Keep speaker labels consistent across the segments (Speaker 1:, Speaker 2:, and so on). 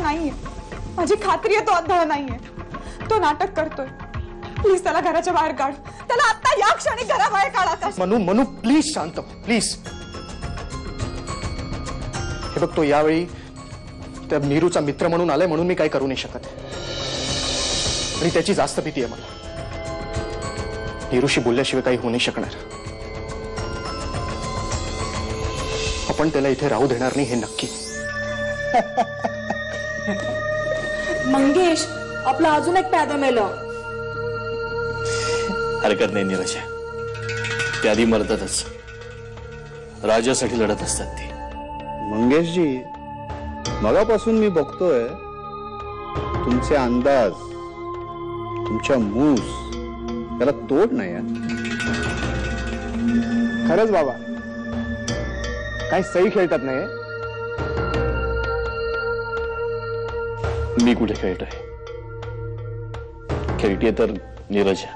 Speaker 1: नाहीये, माझी खात्री आहे तो आंधळा नाहीये. तो नाटक करतोय. प्लीज त्याला घराच्या बाहेर काढ. त्याला आता या क्षणी घराबाहेर काढ. आकाश,
Speaker 2: मनू मनू प्लीज शांत, प्लीज. हे बघ, तो यावेळी त्या नीरूचा मित्र म्हणून आलाय म्हणून मी काही करू नाही शकत. आणि त्याची जास्त भीती आहे मला. नीरूशी बोलल्याशिवाय काही होऊ नाही शकणार. आपण त्याला इथे राहू देणार नाही हे नक्की.
Speaker 3: मंगेश, आपला अजून एक प्यादा मेलं.
Speaker 4: हरकत नाही नीरजा, ते आधी मरतातच. राजासाठी लढत असतात ते.
Speaker 5: मंगेशजी, मगापासून मी बघतोय तुमचे अंदाज, तुमच्या मूस त्याला तोड नाही.
Speaker 2: खरंच बाबा, काय सही खेळतात नाही.
Speaker 4: मी कुठे खेळतोय? खेळतीये तर नीरजा.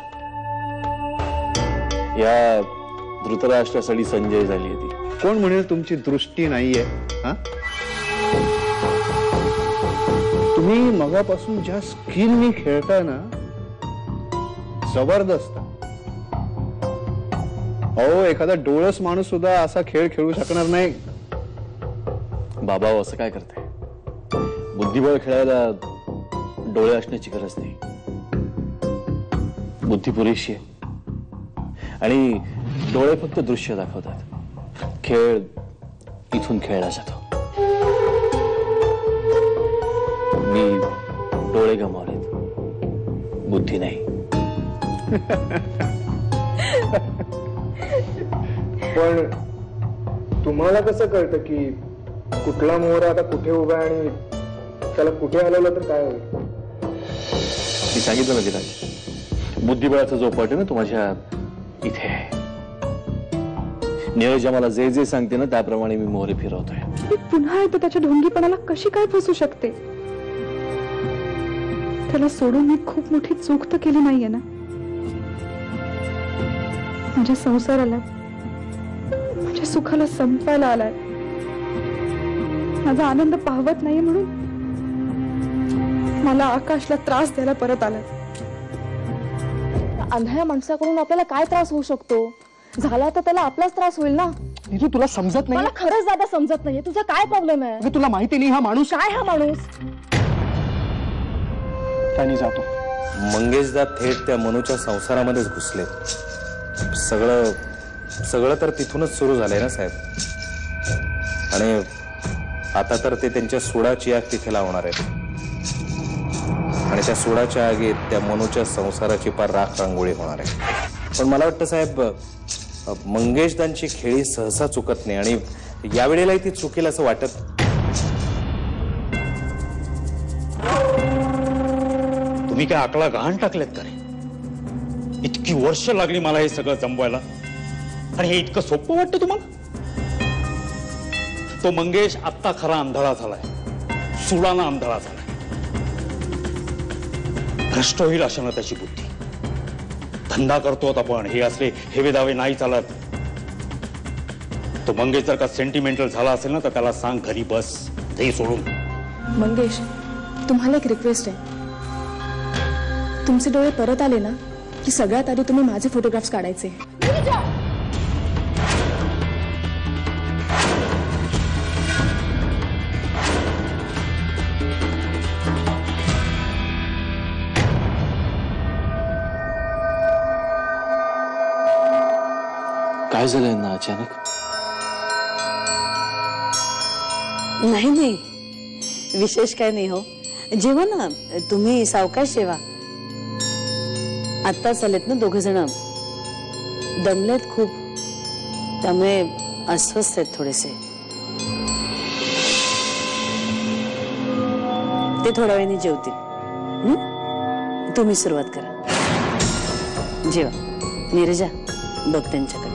Speaker 4: या धृतराष्ट्रासाठी संजय झाली ती.
Speaker 5: कोण म्हणेल तुमची दृष्टी नाहीये? हा, तुम्ही मगापासून ज्या स्किलनी खेळताय ना, जबरदस्त. अहो, एखादा डोळस माणूस सुद्धा असा खेळ खेळू शकणार नाही.
Speaker 4: बाबा असं काय करताय? बुद्धिबळ खेळायला डोळे असण्याची गरज नाही. बुद्धी पुरेशी आहे. आणि डोळे फक्त दृश्य दाखवतात. खेळ इथून खेळला जातो. मी डोळे गमावलेत, बुद्धी नाही.
Speaker 2: पण तुम्हाला कसं कळतं की कुठला मोहरा आता कुठे उभा आहे आणि त्याला कुठे हलवलं तर काय होईल?
Speaker 4: मी सांगितलं ना तिला, बुद्धिबळाचा जो पट आहे ना तो माझ्या इथे आहे. नीरजा मला जे जे सांगते ना त्याप्रमाणे मी मोहरे फिरवतोय.
Speaker 1: मी पुन्हा एकदा त्याच्या ढोंगीपणाला कशी काय फसू शकते? त्याला सोडून मी खूप मोठी चूक तर केली नाहीये ना. माझ्या संसाराला, माझ्या सुखाला संपायला आलाय. माझा आनंद पाहवत नाही म्हणून मला आकाशला त्रास द्यायला परत आलाय.
Speaker 3: आंधळ्या माणसाकडून आपल्याला काय त्रास होऊ शकतो? झाला तर त्याला आपलाच त्रास होईल ना.
Speaker 2: नीरू, तुला समजत नाही.
Speaker 3: मला खरंच दादा समजत नाहीये. तुझा काय प्रॉब्लेम आहे?
Speaker 2: तुला माहिती नाही हा माणूस
Speaker 3: काय? हा माणूस
Speaker 2: त्याने जातो.
Speaker 6: मंगेशदा थेट त्या मनूच्या संसारामध्येच घुसले. सगळं तर तिथूनच सुरू झालंय ना साहेब. आणि आता तर ते त्यांच्या सुडाची आग तिथे लावणार आहेत. आणि त्या सुडाच्या आगीत त्या मनूच्या संसाराची पार राख रांगोळी होणार आहे. पण मला वाटतं साहेब, मंगेशदांची खेळी सहसा चुकत नाही आणि यावेळेलाही ती चुकेल असं वाटत.
Speaker 7: तुम्ही काय आकला गहाण टाकलेत का रे? इतकी वर्ष लागली मला हे सगळं जमवायला, आणि हे इतकं सोपं वाटतं तुम्हाला? तो मंगेश आत्ता खरा अंधळा झालाय, सुडाना अंधळा झालाय. भ्रष्ट होईल अशानं त्याची बुद्धी. धंदा करतो आपण, हे असले हेवे दावे नाही चालत. तो मंगेश जर का सेंटिमेंटल झाला असेल ना तर त्याला सांग घरी बस, ते सोडून.
Speaker 3: मंगेश, तुम्हाला एक रिक्वेस्ट आहे. तुमचे डोळे परत आले ना की सगळ्यात आधी तुम्ही माझे फोटोग्राफ्स काढायचे.
Speaker 4: काय झालंय ना अचानक?
Speaker 8: नाही नाही, विशेष काय नाही हो. जेवा ना तुम्ही, सावकाश जेवा. आत्ताच आलेत ना दोघ जण, दमलेत खूप, त्यामुळे अस्वस्थ आहेत थोडेसे. ते थोड्या वेळाने जेवतील. तुम्ही सुरुवात करा. जेवा. नीरजा, बघ त्यांच्याकडे.